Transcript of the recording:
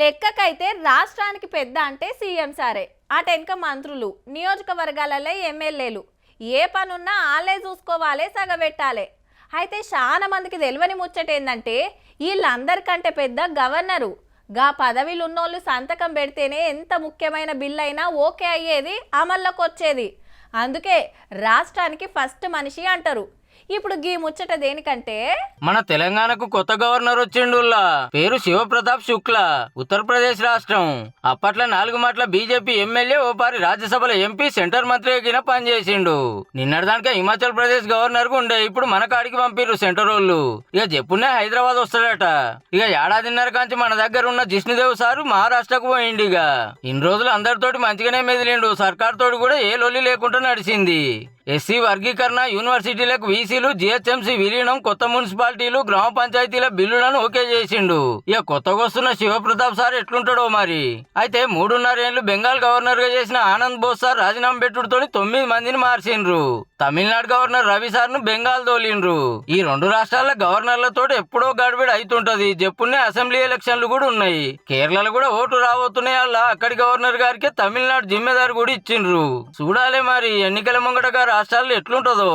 లెక్కకైతే రాష్ట్రానికి పెద్ద అంటే సీఎం సారే, అటెనక మంత్రులు, నియోజకవర్గాలలో ఎమ్మెల్యేలు. ఏ పనున్నా ఆలే చూసుకోవాలి, సగబెట్టాలి. అయితే చాలా మందికి తెలియని ముచ్చట ఏంటంటే వీళ్ళందరికంటే పెద్ద గవర్నరు. గా పదవిలు ఉన్నోళ్ళు సంతకం పెడితేనే ఎంత ముఖ్యమైన బిల్ అయినా ఓకే అయ్యేది, అమల్లోకి వచ్చేది. అందుకే రాష్ట్రానికి ఫస్ట్ మనిషి అంటారు. ఇప్పుడు గీ ముచ్చట దేనికంటే మన తెలంగాణకు కొత్త గవర్నర్ వచ్చిండుల్లా. పేరు శివప్రతాప్ శుక్లా, ఉత్తరప్రదేశ్ రాష్ట్రం. అప్పట్లో 4 మాటల బీజేపీ ఎమ్మెల్యే, ఓపారి రాజ్యసభలో ఎంపీ, సెంటర్ మంత్రిగా పనిచేసిండు. నిన్నటిదానికే హిమాచల్ ప్రదేశ్ గవర్నర్ కు ఉండే, ఇప్పుడు మన కాడికి పంపిర్రు సెంటర్ వాళ్ళు. ఇక చెప్పునే హైదరాబాద్ వస్తాడట. ఇక ఏడాదిన్నర కాంచి మన దగ్గర ఉన్న జిష్ణుదేవ్ సారు మహారాష్ట్రకు పోయిండు. ఇక ఇన్ని రోజులు అందరితోటి మంచిగానే మెదిలిండు. సర్కార్ తోటి కూడా ఏ లొల్లి లేకుండా నడిచింది. ఎస్సీ వర్గీకరణ, యూనివర్సిటీలకు వీసీలు, జిహెచ్ఎంసీ విలీనం, కొత్త మున్సిపాలిటీలు, గ్రామ పంచాయతీల బిల్లులను ఓకే చేసిండు. ఇక కొత్తగా వస్తున్న శివప్రతాప్ సార్ ఎట్లుంటాడో మరి. అయితే 3.5 ఏళ్లు బెంగాల్ గవర్నర్ గా చేసిన ఆనంద్ బోస్ సార్ రాజీనామా పెట్టుడుతో 9 మందిని మార్చిండ్రు. తమిళనాడు గవర్నర్ రవి సార్ ను బెంగాల్ తోలిండ్రు. ఈ 2 రాష్ట్రాల గవర్నర్లతో ఎప్పుడో గడిబిడి అవుతుంటది. చెప్పునే అసెంబ్లీ ఎలక్షన్లు కూడా ఉన్నాయి. కేరళలో కూడా ఓటు రాబోతున్నాయి. అలా అక్కడి గవర్నర్ గారికి తమిళనాడు జిమ్మెదారు కూడా ఇచ్చిండ్రు. చూడాలి మరి ఎన్నికల ముంగటగా రాష్ట్రాల్లో ఎట్లుంటదో.